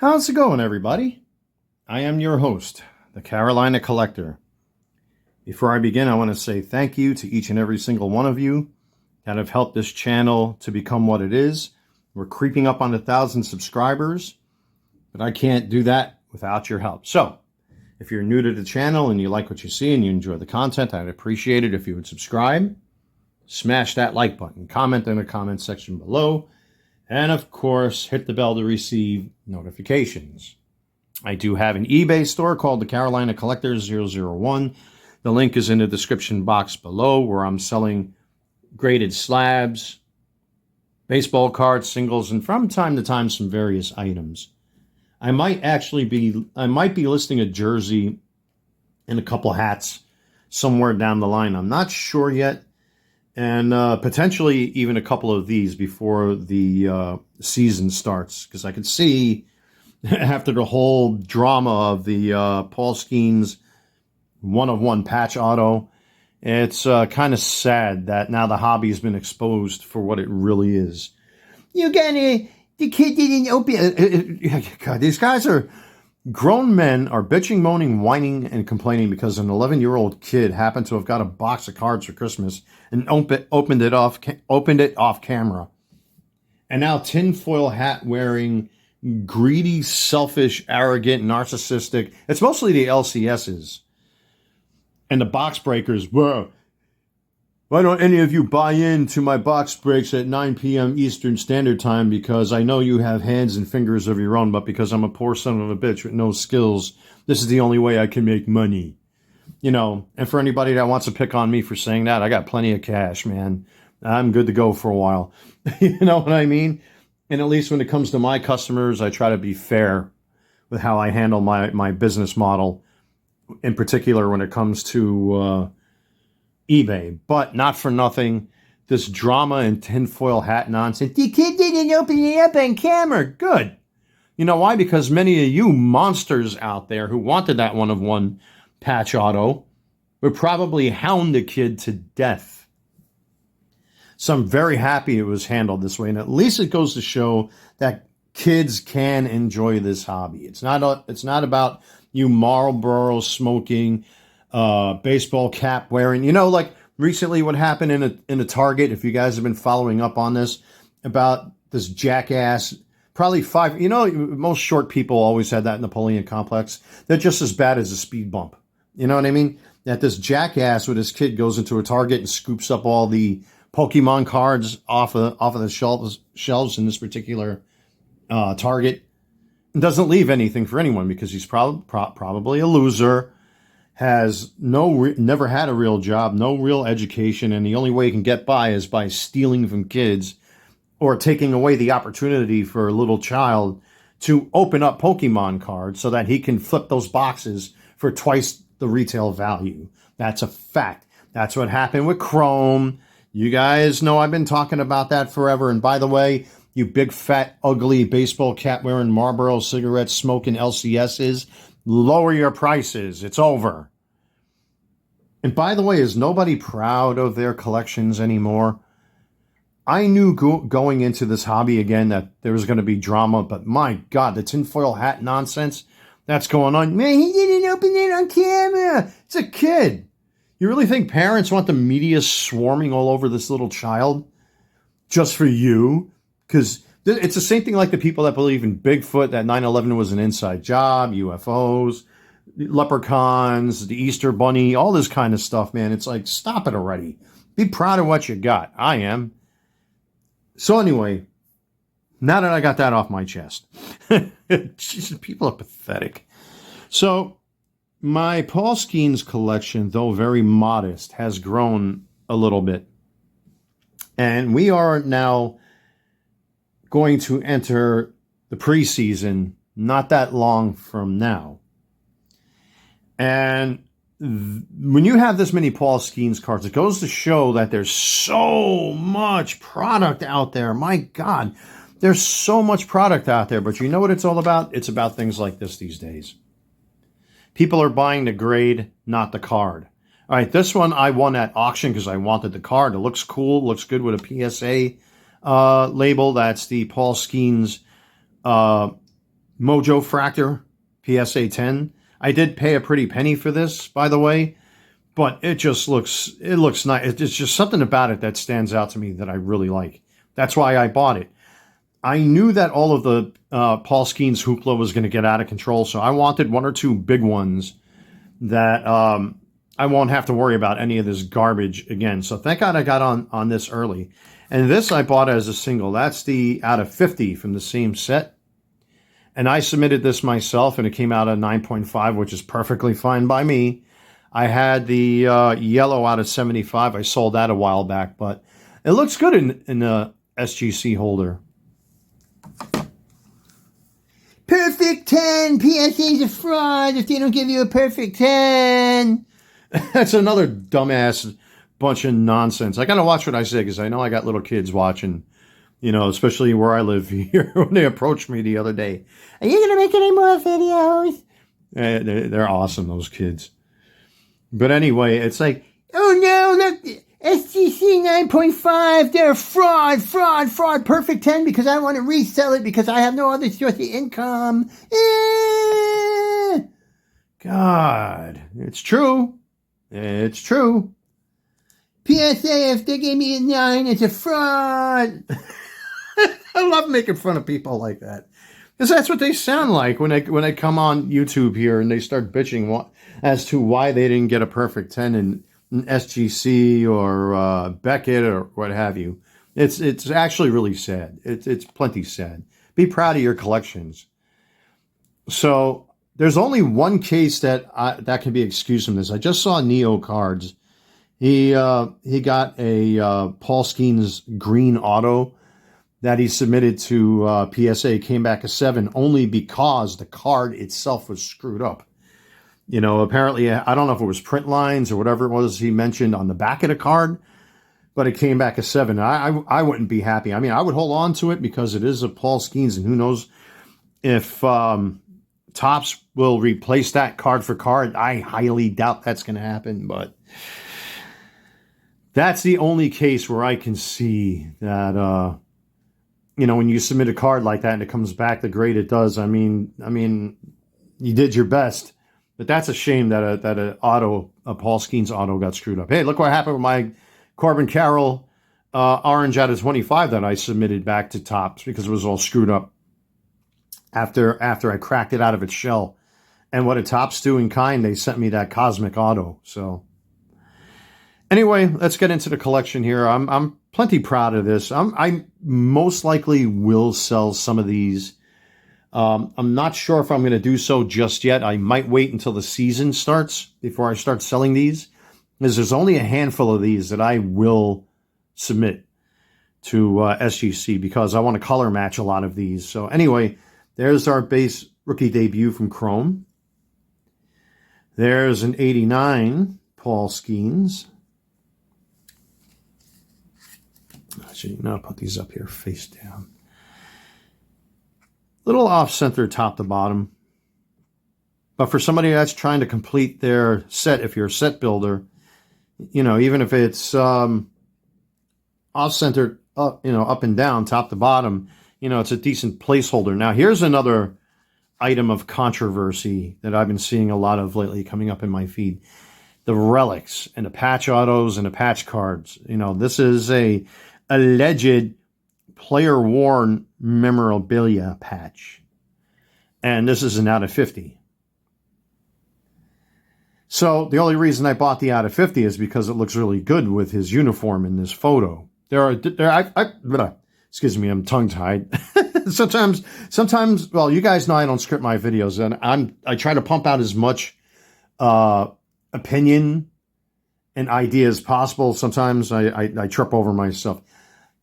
How's it going, everybody? I am your host, the Carolina Collector. Before I begin, I want to say thank you to each and every single one of you that have helped this channel to become what it is. We're creeping up on 1,000 subscribers, but I can't do that without your help. So, if you're new to the channel and you like what you see and you enjoy the content, I'd appreciate it if you would subscribe, smash that like button, comment in the comment section below, and of course, hit the bell to receive notifications. I do have an eBay store called the Carolina Collector 001. The link is in the description box below, where I'm selling graded slabs, baseball cards, singles, and from time to time some various items. I might be listing a jersey and a couple hats somewhere down the line. I'm not sure yet. And potentially even a couple of these before the season starts. Because I could see, after the whole drama of the Paul Skenes 1-of-1 patch auto, it's kind of sad that now the hobby has been exposed for what it really is. The kid didn't open. God, these guys are grown men are bitching, moaning, whining, and complaining because an 11-year-old kid happened to have got a box of cards for Christmas and opened it off camera. And now tinfoil hat wearing, greedy, selfish, arrogant, narcissistic. It's mostly the LCSs and the box breakers. Well, why don't any of you buy into my box breaks at 9 p.m. Eastern Standard Time? Because I know you have hands and fingers of your own, but because I'm a poor son of a bitch with no skills, this is the only way I can make money. And for anybody that wants to pick on me for saying that, I got plenty of cash, man. I'm good to go for a while. You know what I mean? And at least when it comes to my customers, I try to be fair with how I handle my business model, in particular when it comes to eBay. But not for nothing, this drama and tinfoil hat nonsense. The kid didn't open it up on camera. Good. You know why? Because many of you monsters out there who wanted that 1-of-1 patch auto would probably hound the kid to death. So I'm very happy it was handled this way. And at least it goes to show that kids can enjoy this hobby. It's not about you Marlboro smoking, baseball cap wearing. Like recently what happened in a Target, if you guys have been following up on this, about this jackass, probably five, most short people always had that Napoleon complex. They're just as bad as a speed bump. You know what I mean? That this jackass with his kid goes into a Target and scoops up all the Pokemon cards off of the shelves in this particular Target, and doesn't leave anything for anyone because he's probably a loser, has never had a real job, no real education, and the only way he can get by is by stealing from kids or taking away the opportunity for a little child to open up Pokemon cards so that he can flip those boxes for twice the retail value. That's a fact. That's what happened with Chrome. You guys know I've been talking about that forever. And by the way, you big, fat, ugly baseball cap wearing Marlboro cigarette smoking LCSs, lower your prices. It's over. And by the way, is nobody proud of their collections anymore? I knew going into this hobby again that there was going to be drama, but my God, the tinfoil hat nonsense that's going on. Man, he didn't open it on camera. It's a kid. You really think parents want the media swarming all over this little child just for you? Because it's the same thing like the people that believe in Bigfoot, that 9/11 was an inside job, UFOs, leprechauns, the Easter Bunny, all this kind of stuff, man. It's like, stop it already. Be proud of what you got. I am. So anyway, now that I got that off my chest, Jesus, people are pathetic. So my Paul Skenes collection, though very modest, has grown a little bit. And we are now going to enter the preseason not that long from now. And when you have this many Paul Skenes cards, it goes to show that there's so much product out there. My God, there's so much product out there. But you know what it's all about? It's about things like this these days. People are buying the grade, not the card. All right, this one I won at auction because I wanted the card. It looks cool, looks good with a PSA label. That's the Paul Skenes Mojo Fractor PSA 10. I did pay a pretty penny for this, by the way, but it looks nice. It's just something about it that stands out to me that I really like. That's why I bought it. I knew that all of the Paul Skenes hoopla was going to get out of control, so I wanted one or two big ones that I won't have to worry about any of this garbage again. So thank God I got on this early. And this I bought as a single. That's the out of 50 from the same set. And I submitted this myself, and it came out at 9.5, which is perfectly fine by me. I had the yellow out of 75. I sold that a while back, but it looks good in a SGC holder. Perfect 10. PSA's a fraud if they don't give you a perfect 10. That's another dumbass bunch of nonsense. I got to watch what I say because I know I got little kids watching, especially where I live here when they approached me the other day. Are you going to make any more videos? They're awesome, those kids. But anyway, it's like, oh no, look, SGC 9.5, they're fraud, perfect 10 because I want to resell it because I have no other source of income. God, it's true. It's true. PSA, if they gave me a 9, it's a fraud. I love making fun of people like that. Because that's what they sound like when they come on YouTube here and they start bitching as to why they didn't get a perfect 10 in SGC or Beckett or what have you. It's actually really sad. It's plenty sad. Be proud of your collections. So there's only one case that can be excused from this. I just saw Neo Cards. He got a Paul Skenes green auto that he submitted to PSA. Came back a 7 only because the card itself was screwed up. Apparently, I don't know if it was print lines or whatever it was he mentioned on the back of the card, but it came back a 7. I wouldn't be happy. I mean, I would hold on to it because it is a Paul Skenes, and who knows if Topps will replace that card for card. I highly doubt that's going to happen, but that's the only case where I can see that, when you submit a card like that and it comes back the grade it does, I mean, you did your best. But that's a shame that a Paul Skenes auto got screwed up. Hey, look what happened with my Corbin Carroll orange out of 25 that I submitted back to Topps because it was all screwed up after I cracked it out of its shell. And what did Topps do in kind? They sent me that Cosmic auto. So anyway, let's get into the collection here. I'm plenty proud of this. I most likely will sell some of these. I'm not sure if I'm going to do so just yet. I might wait until the season starts before I start selling these, because there's only a handful of these that I will submit to SGC because I want to color match a lot of these. So anyway, there's our base rookie debut from Chrome. There's an 89 Paul Skenes. Actually, I'll put these up here face down. Little off-center top to bottom. But for somebody that's trying to complete their set, if you're a set builder, even if it's off-center, up and down, top to bottom, it's a decent placeholder. Now, here's another item of controversy that I've been seeing a lot of lately coming up in my feed. The relics and the patch autos and the patch cards. This is a alleged player-worn memorabilia patch. And this is an out of 50. So the only reason I bought the out of 50 is because it looks really good with his uniform in this photo. Excuse me, I'm tongue-tied. sometimes, well, you guys know I don't script my videos, and I try to pump out as much opinion and idea as possible. Sometimes I trip over myself.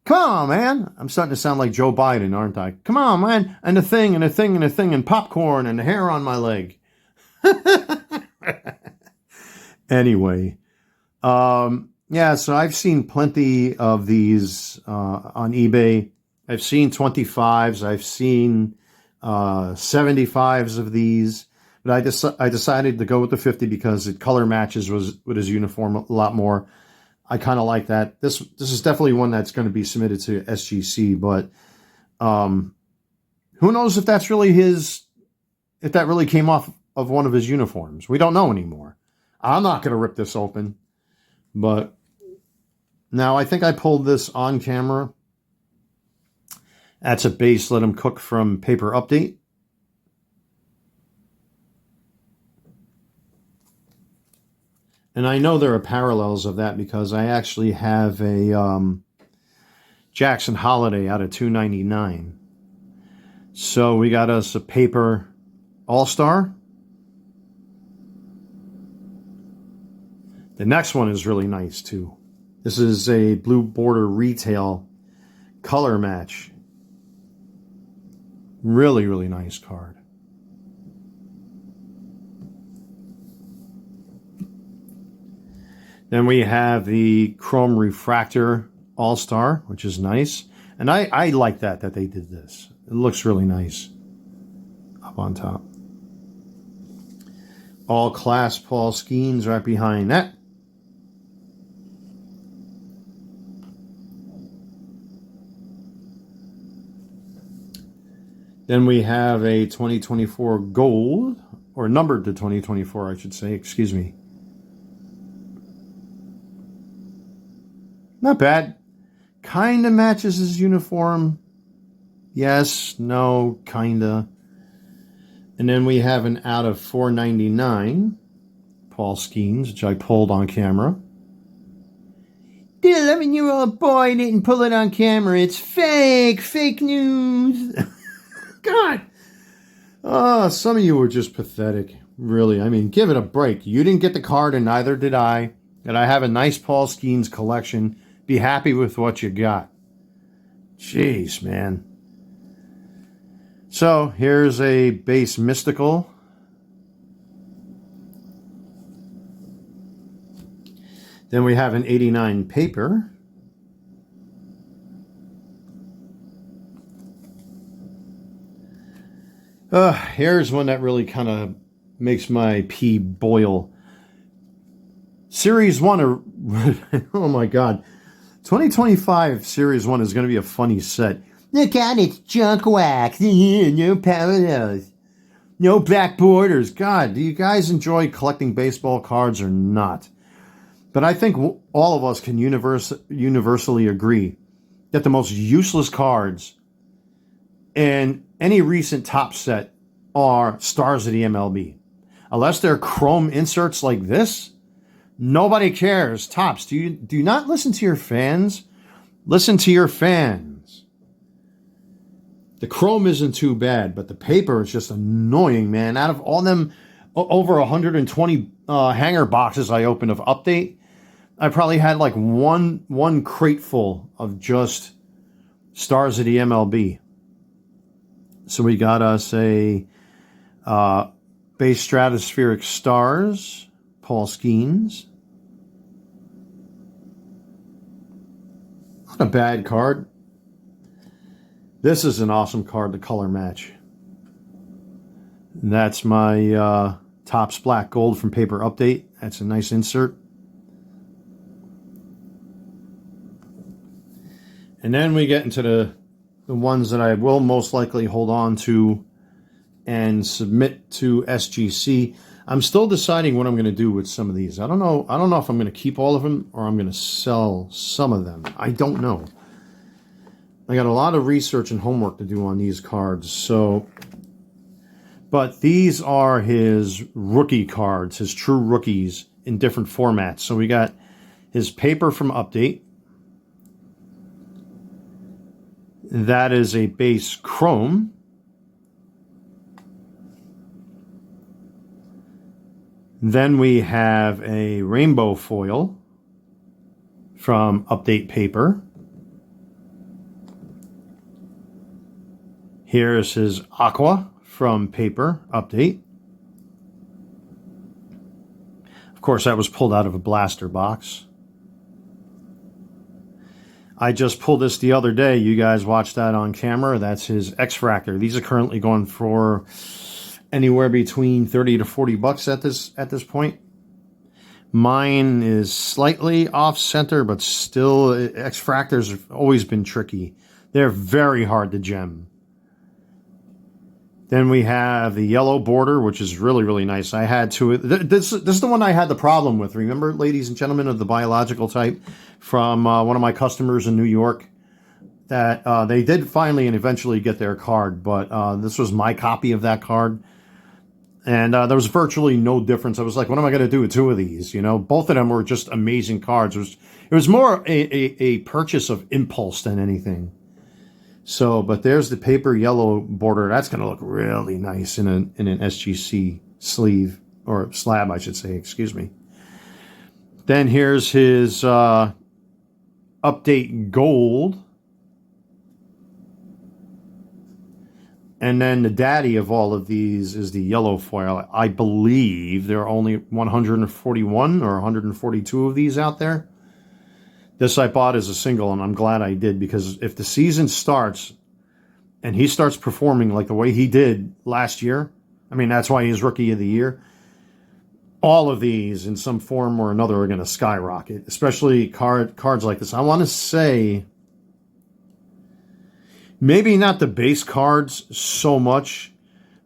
Come on, man. I'm starting to sound like Joe Biden, aren't I? Come on, man. And a thing, and a thing, and a thing, and popcorn, and hair on my leg. Anyway. So I've seen plenty of these on eBay. I've seen 25s. I've seen 75s of these. But I decided to go with the 50 because it color matches with his uniform a lot more. I kind of like that. This is definitely one that's going to be submitted to SGC, but who knows if that's really his if that really came off of one of his uniforms. We don't know anymore. I'm not going to rip this open. But now I think I pulled this on camera. That's a base Let 'Em Cook from Paper Update. And I know there are parallels of that because I actually have a Jackson Holiday out of $2.99. So we got us a paper All-Star. The next one is really nice too. This is a blue border retail color match. Really, really nice card. Then we have the Chrome Refractor All-Star, which is nice. And I like that they did this. It looks really nice up on top. All Class Paul Skenes right behind that. Then we have a 2024 gold, or numbered to 2024, I should say, excuse me. Not bad. Kind of matches his uniform. Yes, no, kinda. And then we have an out of $4.99 Paul Skenes, which I pulled on camera. The 11-year-old boy didn't pull it on camera. It's fake. Fake news. God. Oh, some of you were just pathetic. Really. I mean, give it a break. You didn't get the card and neither did I. And I have a nice Paul Skenes collection. Be happy with what you got. Jeez, man. So, here's a base mystical. Then we have an 89 paper. Here's one that really kind of makes my pee boil. Series 1, oh my God. 2025 Series 1 is going to be a funny set. Look out, it's junk wax. No parallels. No black borders. God, do you guys enjoy collecting baseball cards or not? But I think all of us can universally agree that the most useless cards in any recent top set are stars of the MLB. Unless they're chrome inserts like this, nobody cares. Topps, do you not listen to your fans? Listen to your fans. The chrome isn't too bad, but the paper is just annoying, man. Out of all them over 120 hanger boxes I opened of Update, I probably had like one crate full of just stars of the MLB. So we got us a base stratospheric stars, Paul Skenes. Not a bad card. This is an awesome card, the color match. And that's my Topps Black Gold from Paper Update. That's a nice insert. And then we get into the ones that I will most likely hold on to and submit to SGC. I'm still deciding what I'm going to do with some of these. I don't know if I'm going to keep all of them or I'm going to sell some of them. I don't know. I got a lot of research and homework to do on these cards. But these are his rookie cards, his true rookies in different formats. So we got his paper from Update. That is a base chrome. Then we have a rainbow foil from Update Paper. Here's his aqua from Paper Update. Of course, that was pulled out of a blaster box. I just pulled this the other day. You guys watched that on camera. That's his X-Fractor. These are currently going for anywhere between 30 to 40 bucks at this point. Mine is slightly off center, but still, X-Fractors have always been tricky. They're very hard to gem. Then we have the yellow border, which is really, really nice. I had to, this is the one I had the problem with. Remember, ladies and gentlemen, of the biological type from one of my customers in New York, that they did finally and eventually get their card, but this was my copy of that card. And there was virtually no difference. I was like, what am I going to do with two of these? You know, both of them were just amazing cards. It was more a purchase of impulse than anything. So, but there's the paper yellow border. That's going to look really nice in an SGC sleeve, or slab, I should say, excuse me. Then here's his update gold. And then the daddy of all of these is the yellow foil. I believe there are only 141 or 142 of these out there. This I bought as a single, and I'm glad I did, because if the season starts and he starts performing like the way he did last year, I mean, that's why he's Rookie of the Year, all of these in some form or another are going to skyrocket, especially cards like this. I want to say maybe not the base cards so much,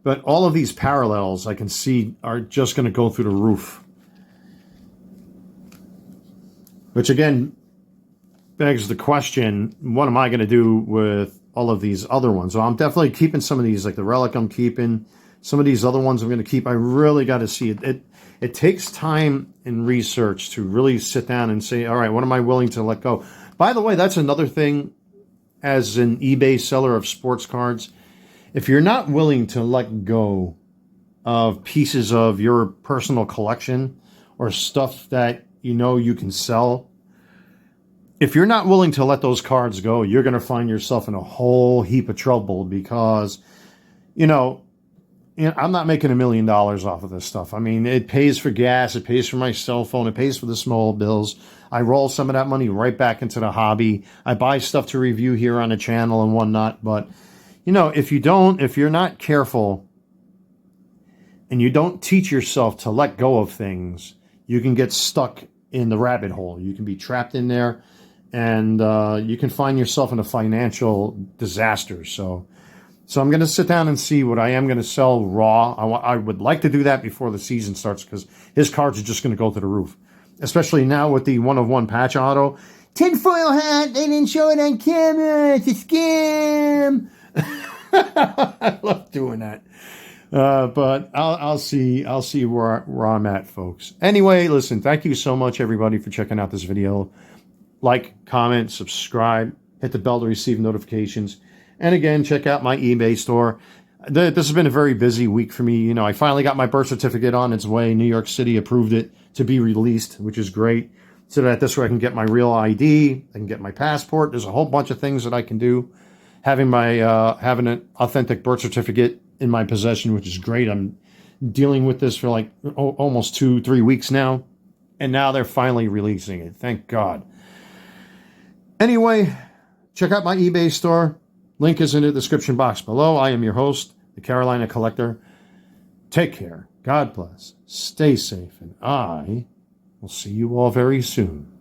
but all of these parallels I can see are just going to go through the roof. Which again begs the question, what am I going to do with all of these other ones? So I'm definitely keeping some of these, like the Relic I'm keeping. Some of these other ones I'm going to keep. I really got to see it. It takes time and research to really sit down and say, all right, what am I willing to let go? By the way, that's another thing as an eBay seller of sports cards. If you're not willing to let go of pieces of your personal collection or stuff that you know you can sell, if you're not willing to let those cards go, you're going to find yourself in a whole heap of trouble, because, you know, I'm not making $1 million off of this stuff. I mean, it pays for gas, it pays for my cell phone, it pays for the small bills. I roll some of that money right back into the hobby. I buy stuff to review here on the channel and whatnot. But, you know, if you're not careful and you don't teach yourself to let go of things, you can get stuck in the rabbit hole. You can be trapped in there, and you can find yourself in a financial disaster. So I'm going to sit down and see what I am going to sell raw. I would like to do that before the season starts, because his cards are just going to go to the roof. Especially now with the 1-of-1 patch auto. Tinfoil hat, they didn't show it on camera. It's a scam. I love doing that. But I'll see where I'm at, folks. Anyway, listen, thank you so much, everybody, for checking out this video. Like, comment, subscribe, hit the bell to receive notifications. And again, check out my eBay store. This has been a very busy week for me. You know, I finally got my birth certificate on its way. New York City approved it to be released, which is great. So that this way I can get my real ID, I can get my passport. There's a whole bunch of things that I can do. Having an authentic birth certificate in my possession, which is great. I'm dealing with this for like almost 2-3 weeks now. And now they're finally releasing it. Thank God. Anyway, check out my eBay store. Link is in the description box below. I am your host, the Carolina Collector. Take care. God bless. Stay safe. And I will see you all very soon.